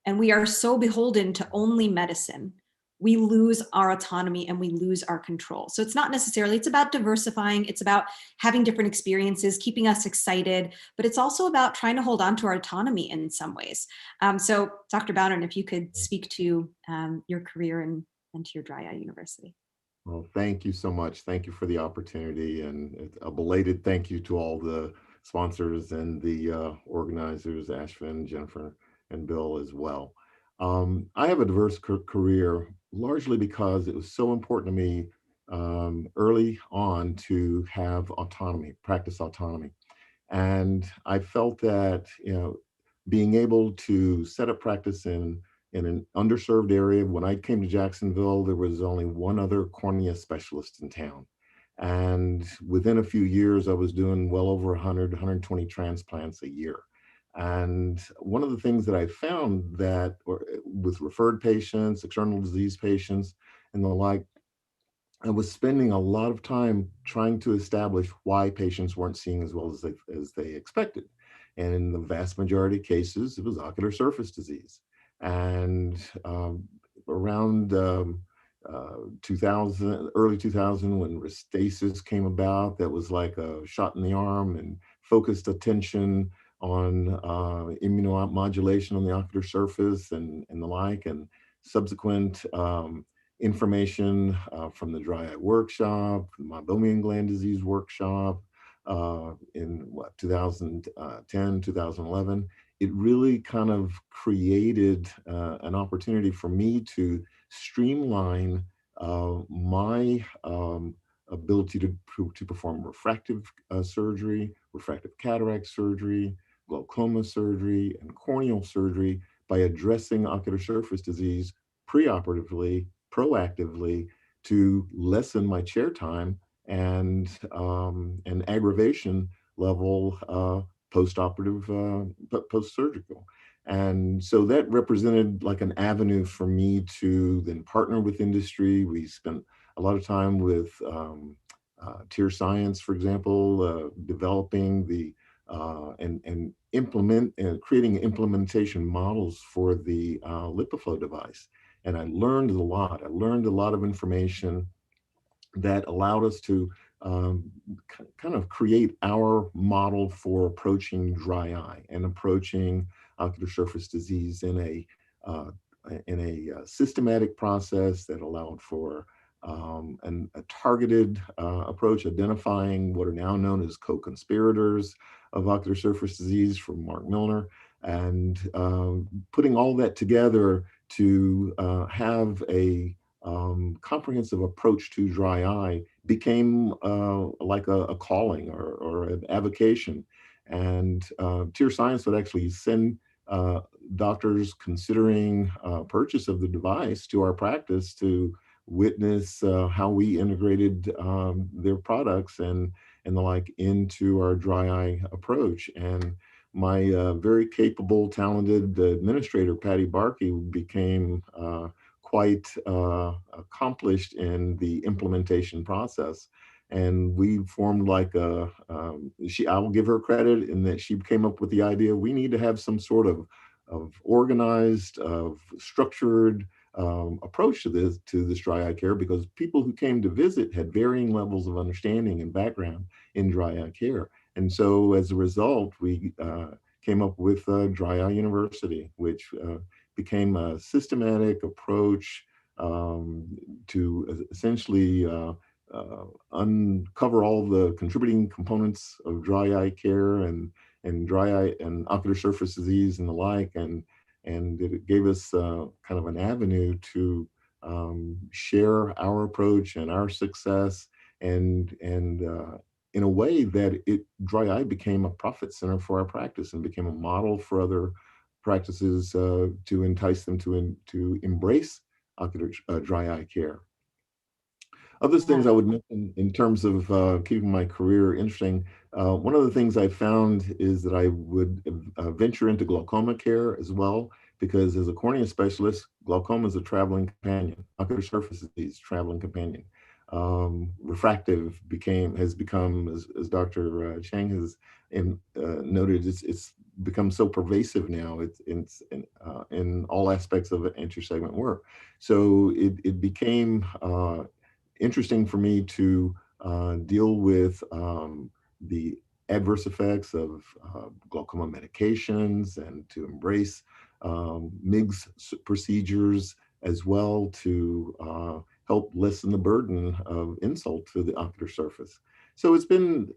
and we are so beholden to only medicine, we lose our autonomy and we lose our control. So it's not necessarily, it's about diversifying, it's about having different experiences, keeping us excited, but it's also about trying to hold on to our autonomy in some ways. So Dr. Bowden, if you could speak to your career and to your Dry Eye University. Well, thank you so much. Thank you for the opportunity, and a belated thank you to all the sponsors and the organizers, Ashvin, Jennifer, and Bill as well. I have a diverse career largely because it was so important to me early on to have autonomy, practice autonomy. And I felt that, being able to set up practice in an underserved area. When I came to Jacksonville, there was only one other cornea specialist in town. And within a few years, I was doing well over 100, 120 transplants a year. And one of the things that I found that with referred patients, external disease patients, and the like, I was spending a lot of time trying to establish why patients weren't seeing as well as they expected. And in the vast majority of cases, it was ocular surface disease. And around 2000, early 2000, when Restasis came about, that was like a shot in the arm and focused attention on immunomodulation on the ocular surface and the like, and subsequent information from the dry eye workshop, my Meibomian gland disease workshop in 2010, 2011. It really kind of created an opportunity for me to streamline my ability to perform refractive surgery, refractive cataract surgery, glaucoma surgery, and corneal surgery by addressing ocular surface disease preoperatively, proactively, to lessen my chair time and aggravation level post-operative, post-surgical. And so that represented like an avenue for me to then partner with industry. We spent a lot of time with Tier Science, for example, developing the and creating implementation models for the LipiFlow device. And I learned a lot. I learned a lot of information that allowed us to kind of create our model for approaching dry eye and approaching ocular surface disease in a systematic process that allowed for a targeted approach, identifying what are now known as co-conspirators of ocular surface disease from Mark Milner, and putting all that together to have a comprehensive approach to dry eye became like a calling or an avocation. And Tier Science would actually send doctors considering purchase of the device to our practice to witness how we integrated their products and the like into our dry eye approach. And my very capable, talented administrator, Patty Barkey, became quite accomplished in the implementation process. And we formed like I will give her credit in that she came up with the idea, we need to have some sort of organized, structured approach to this dry eye care, because people who came to visit had varying levels of understanding and background in dry eye care. And so as a result, we came up with Dry Eye University, which became a systematic approach to essentially uncover all the contributing components of dry eye care and dry eye and ocular surface disease and the like, and it gave us kind of an avenue to share our approach and our success, and in a way that dry eye became a profit center for our practice and became a model for other practices to entice them to embrace ocular dry eye care. Other things I would mention in terms of keeping my career interesting, one of the things I found is that I would venture into glaucoma care as well, because as a cornea specialist, glaucoma is a traveling companion, ocular surface disease, traveling companion. Refractive has become, as Dr. Chang has noted, it's become so pervasive now. It's in all aspects of intersegment work. So it became interesting for me to deal with the adverse effects of glaucoma medications and to embrace MIGS procedures as well to help lessen the burden of insult to the ocular surface. So it's been,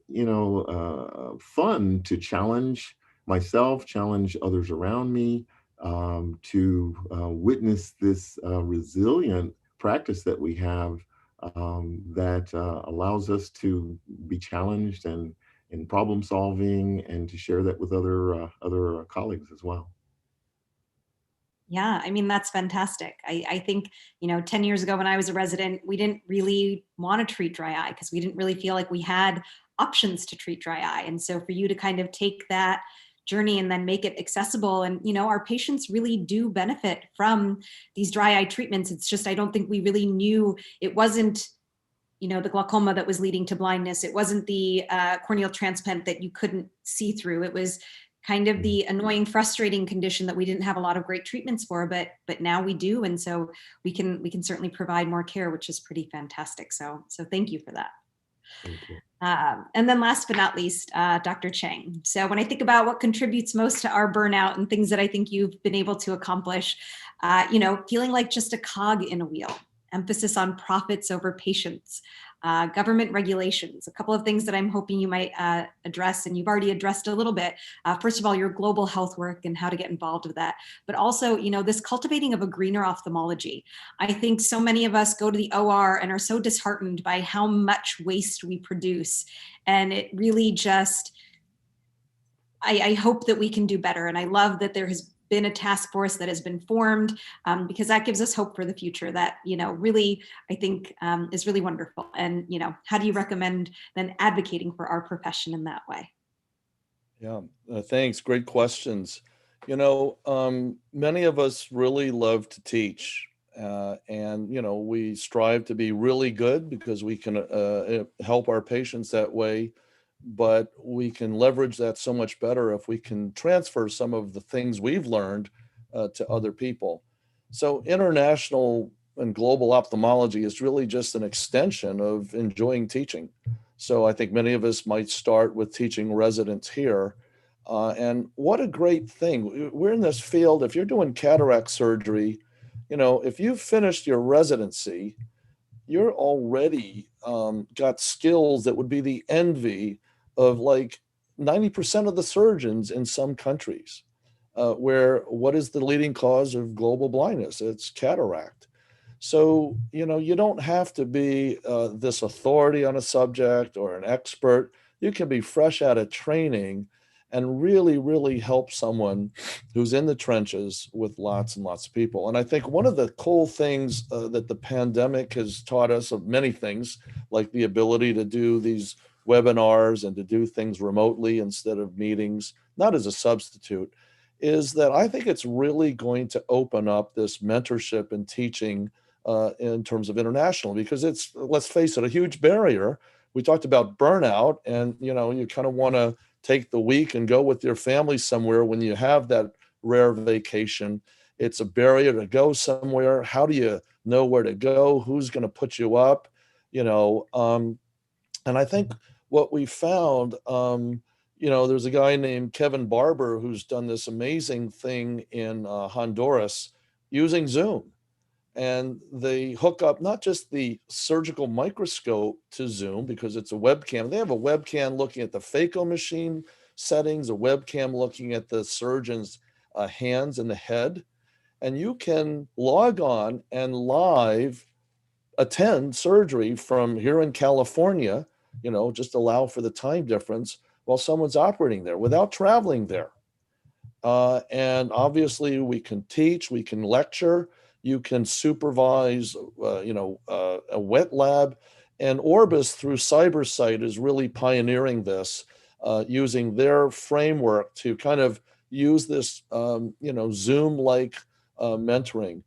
fun to challenge myself, challenge others around me, to witness this resilient practice that we have that allows us to be challenged and in problem solving and to share that with other colleagues as well. Yeah, I mean, that's fantastic. I think, 10 years ago when I was a resident, we didn't really want to treat dry eye because we didn't really feel like we had options to treat dry eye. And so for you to kind of take that journey and then make it accessible, and, our patients really do benefit from these dry eye treatments. It's just, I don't think we really knew it wasn't, the glaucoma that was leading to blindness. It wasn't the corneal transplant that you couldn't see through. It was kind of the annoying, frustrating condition that we didn't have a lot of great treatments for, but now we do, and so we can certainly provide more care, which is pretty fantastic. So thank you for that. Thank you. And then last but not least, Dr. Chang. So when I think about what contributes most to our burnout and things that I think you've been able to accomplish, feeling like just a cog in a wheel, emphasis on profits over patients, government regulations, a couple of things that I'm hoping you might address, and you've already addressed a little bit. First of all, your global health work and how to get involved with that, but also, this cultivating of a greener ophthalmology. I think so many of us go to the OR and are so disheartened by how much waste we produce, and it really just, I hope that we can do better. And I love that there has been a task force that has been formed, because that gives us hope for the future that, really, I think is really wonderful. And, how do you recommend then advocating for our profession in that way? Yeah, thanks. Great questions. Many of us really love to teach, and, we strive to be really good because we can help our patients that way. But we can leverage that so much better if we can transfer some of the things we've learned to other people. So international and global ophthalmology is really just an extension of enjoying teaching. So I think many of us might start with teaching residents here. And what a great thing. We're in this field. If you're doing cataract surgery, if you've finished your residency, you're already got skills that would be the envy of like 90% of the surgeons in some countries, where what is the leading cause of global blindness? It's cataract. So, you don't have to be this authority on a subject or an expert. You can be fresh out of training and really, really help someone who's in the trenches with lots and lots of people. And I think one of the cool things that the pandemic has taught us, of many things, like the ability to do these webinars and to do things remotely instead of meetings, not as a substitute, is that I think it's really going to open up this mentorship and teaching in terms of international, because it's, let's face it, a huge barrier. We talked about burnout, and you kind of want to take the week and go with your family somewhere when you have that rare vacation. It's a barrier to go somewhere. How do you know where to go? Who's going to put you up? And I think what we found, there's a guy named Kevin Barber who's done this amazing thing in Honduras using Zoom. And they hook up not just the surgical microscope to Zoom because it's a webcam. They have a webcam looking at the phaco machine settings, a webcam looking at the surgeon's hands and the head. And you can log on and live attend surgery from here in California, just allow for the time difference while someone's operating there without traveling there. And obviously we can teach, we can lecture, you can supervise, a wet lab, and Orbis through CyberSight is really pioneering this, using their framework to kind of use this, Zoom-like mentoring.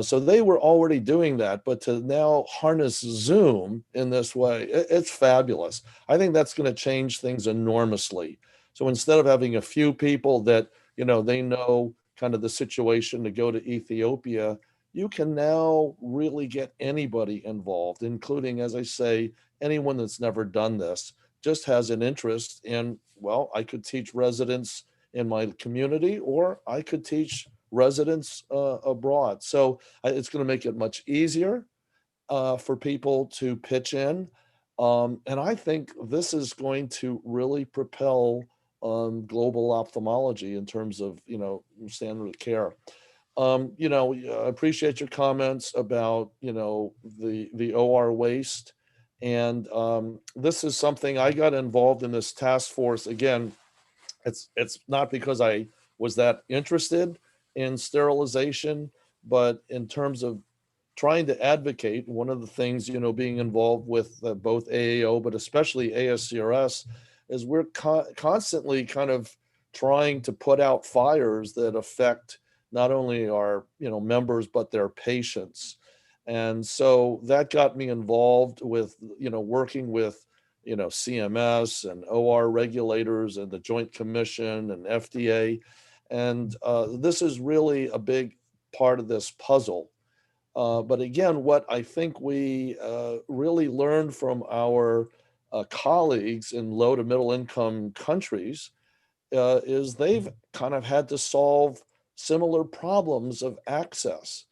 So they were already doing that, but to now harness Zoom in this way, it's fabulous. I think that's going to change things enormously. So instead of having a few people that, they know kind of the situation to go to Ethiopia, you can now really get anybody involved, including, as I say, anyone that's never done this, just has an interest in, well, I could teach residents in my community, or I could teach residents abroad. So it's going to make it much easier for people to pitch in. And I think this is going to really propel global ophthalmology in terms of, standard of care. I appreciate your comments about, the OR waste. And this is something I got involved in this task force. Again, it's not because I was that interested in sterilization, but in terms of trying to advocate, one of the things, being involved with both AAO, but especially ASCRS, is we're constantly kind of trying to put out fires that affect not only our, members, but their patients. And so that got me involved with, working with, CMS and OR regulators and the Joint Commission and FDA. And this is really a big part of this puzzle. But again, what I think we really learned from our colleagues in low to middle income countries is they've kind of had to solve similar problems of access.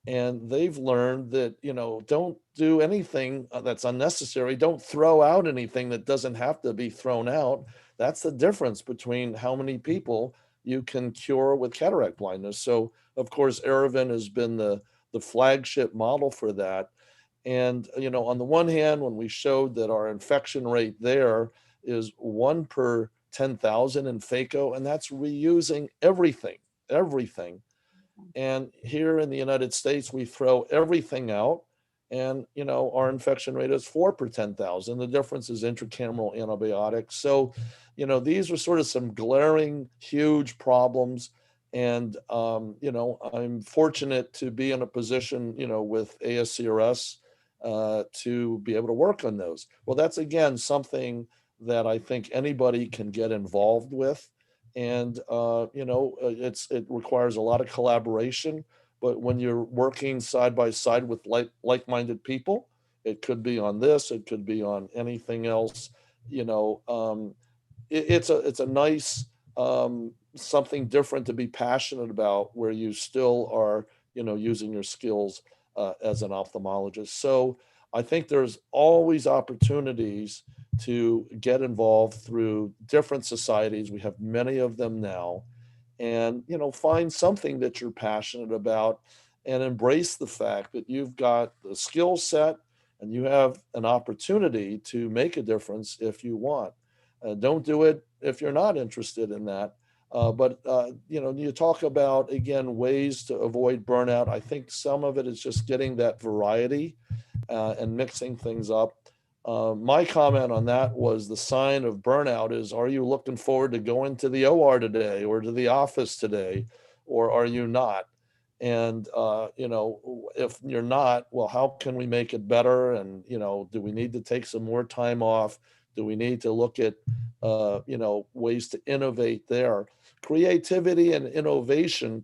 And they've learned that, don't do anything that's unnecessary. Don't throw out anything that doesn't have to be thrown out. That's the difference between how many people you can cure with cataract blindness. So, of course, Aravind has been the flagship model for that. And, on the one hand, when we showed that our infection rate there is 1 per 10,000 in phaco, and that's reusing everything. And here in the United States, we throw everything out, and, our infection rate is 4 per 10,000. The difference is intracameral antibiotics. So, these are sort of some glaring, huge problems. And, I'm fortunate to be in a position, with ASCRS to be able to work on those. Well, that's, again, something that I think anybody can get involved with. And, it requires a lot of collaboration. But when you're working side by side with like-minded people, it could be on this, it could be on anything else, it's a nice something different to be passionate about, where you still are, using your skills as an ophthalmologist. So I think there's always opportunities to get involved through different societies. We have many of them now. And, find something that you're passionate about and embrace the fact that you've got the skill set and you have an opportunity to make a difference if you want. Don't do it if you're not interested in that. But you talk about, again, ways to avoid burnout. I think some of it is just getting that variety and mixing things up. My comment on that was the sign of burnout is, are you looking forward to going to the OR today or to the office today, or are you not? And, if you're not, well, how can we make it better? And, do we need to take some more time off? Do we need to look at, ways to innovate there? Creativity and innovation.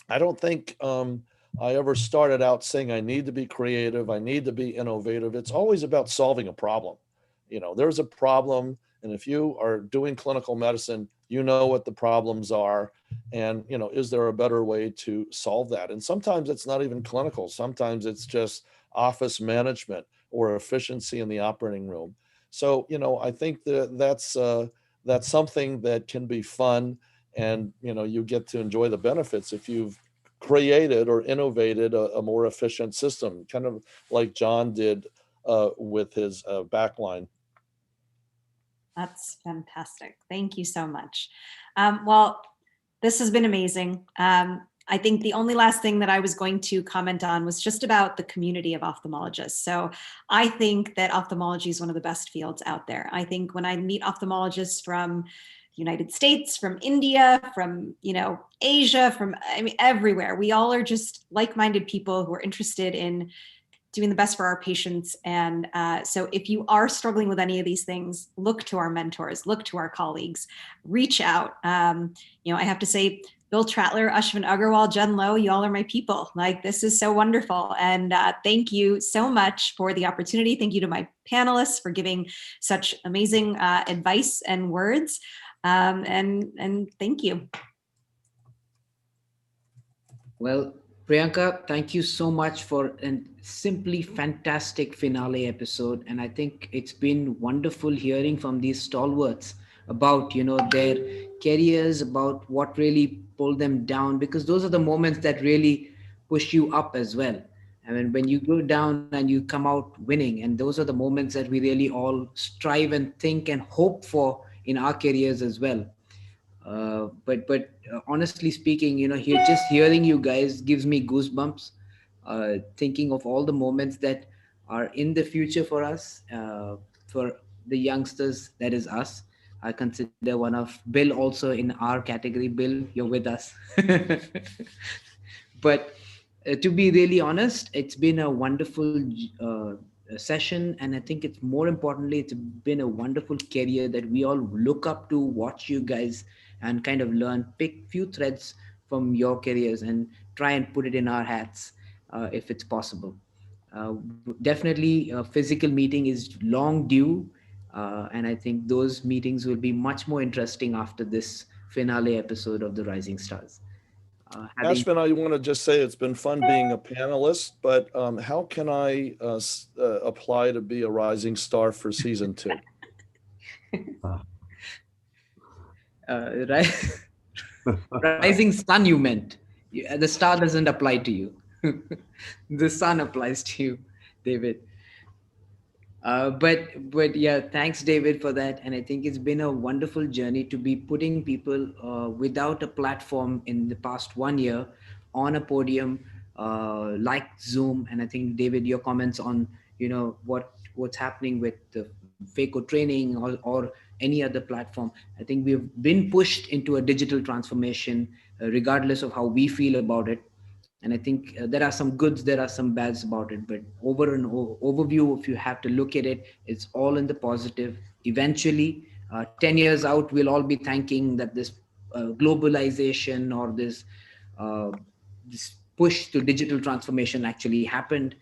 I don't think I ever started out saying I need to be creative, I need to be innovative. It's always about solving a problem. There's a problem, and if you are doing clinical medicine, you know what the problems are, and is there a better way to solve that? And sometimes it's not even clinical. Sometimes it's just office management or efficiency in the operating room. So I think that's something that can be fun, and you get to enjoy the benefits if you've created or innovated a more efficient system, kind of like John did with his backline. That's fantastic. Thank you so much. Well, this has been amazing. I think the only last thing that I was going to comment on was just about the community of ophthalmologists. So I think that ophthalmology is one of the best fields out there. I think when I meet ophthalmologists from the United States, from India, from, Asia, from, everywhere, we all are just like-minded people who are interested in doing the best for our patients. And so if you are struggling with any of these things, look to our mentors, look to our colleagues, reach out. I have to say, Bill Tratler, Ashwin Agarwal, Jen Lowe, you all are my people. Like, this is so wonderful. And thank you so much for the opportunity. Thank you to my panelists for giving such amazing advice and words. And thank you. Well, Priyanka, thank you so much for a simply fantastic finale episode. And I think it's been wonderful hearing from these stalwarts about, their careers, about what really pulled them down, because those are the moments that really push you up as well. I mean, when you go down and you come out winning, and those are the moments that we really all strive and think and hope for in our careers as well. But honestly speaking, here just hearing you guys gives me goosebumps. Thinking of all the moments that are in the future for us, for the youngsters, that is us. I consider one of Bill also in our category. Bill, you're with us. But to be really honest, it's been a wonderful session, and I think it's more importantly, it's been a wonderful career that we all look up to, watch you guys, and kind of learn, pick few threads from your careers and try and put it in our hats if it's possible. Definitely, a physical meeting is long due, and I think those meetings will be much more interesting after this finale episode of the Rising Stars. Ashvin, I want to just say it's been fun being a panelist, but how can I apply to be a rising star for season 2? Right. Rising sun, you meant. The star doesn't apply to you. The sun applies to you, David. But yeah, thanks, David, for that. And I think it's been a wonderful journey to be putting people without a platform in the past 1 year on a podium like Zoom. And I think, David, your comments on what's happening with the FACO training or any other platform. I think we've been pushed into a digital transformation, regardless of how we feel about it. And I think there are some goods, there are some bads about it, but over an overview, if you have to look at it, it's all in the positive. Eventually, 10 years out, we'll all be thanking that this globalization or this push to digital transformation actually happened.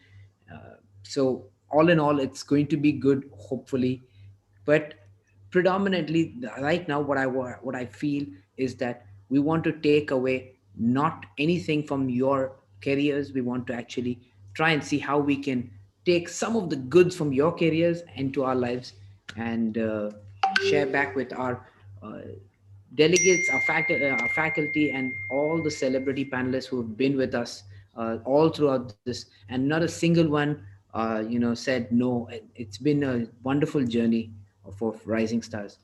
So all in all, it's going to be good, hopefully. But predominantly right now, what I feel is that we want to take away not anything from your careers. We want to actually try and see how we can take some of the goods from your careers into our lives and share back with our delegates, our faculty, and all the celebrity panelists who have been with us all throughout this, and not a single one, said no. It's been a wonderful journey of Rising Stars.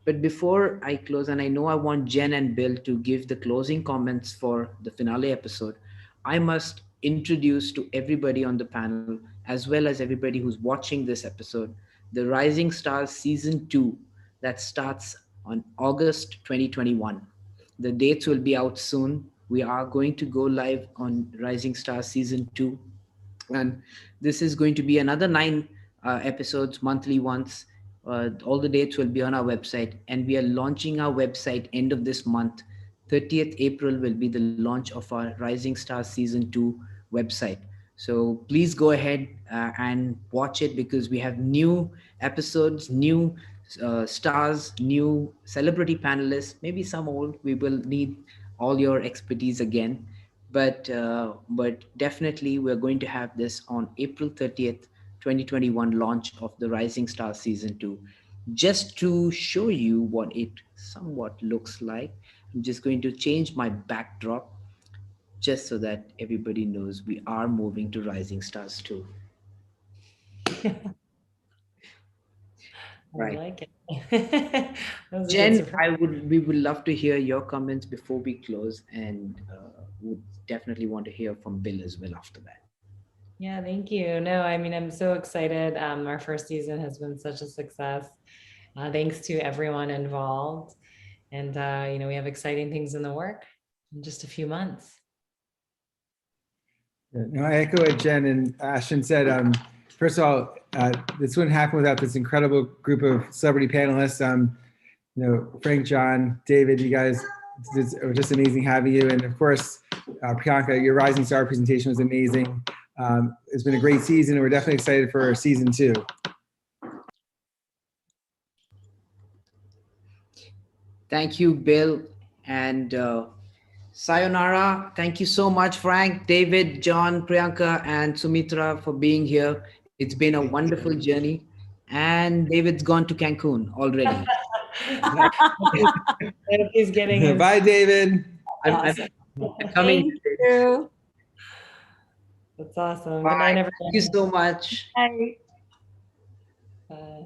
But before I close, and I know I want Jen and Bill to give the closing comments for the finale episode, I must introduce to everybody on the panel, as well as everybody who's watching this episode, the Rising Stars Season 2 that starts on August 2021. The dates will be out soon. We are going to go live on Rising Stars Season 2. And this is going to be another 9 episodes, monthly ones. All the dates will be on our website. And we are launching our website end of this month. 30th April will be the launch of our Rising Stars Season 2 website. So please go ahead and watch it, because we have new episodes, new stars, new celebrity panelists, maybe some old. We will need all your expertise again. But definitely we're going to have this on April 30th, 2021 launch of the Rising Stars Season 2. Just to show you what it somewhat looks like, I'm just going to change my backdrop just so that everybody knows we are moving to Rising Stars 2. Right. I like it. That was a good Jen, surprise. we would love to hear your comments before we close, and would definitely want to hear from Bill as well after that. Yeah, thank you. No, I mean, I'm so excited. Our first season has been such a success. Thanks to everyone involved. And, we have exciting things in the work in just a few months. No, I echo what Jen and Ashton said. First of all, this wouldn't happen without this incredible group of celebrity panelists. Frank, John, David, you guys were just amazing having you. And of course, Priyanka, your Rising Star presentation was amazing. It's been a great season. We're definitely excited for season 2. Thank you, Bill. And sayonara. Thank you so much, Frank, David, John, Priyanka, and Sumitra for being here. It's been a wonderful journey. And David's gone to Cancun already. He's getting his... Bye, David. I'm coming. Thank you. That's awesome. Bye. Good night, everyone. Thank you so much. Bye. Bye.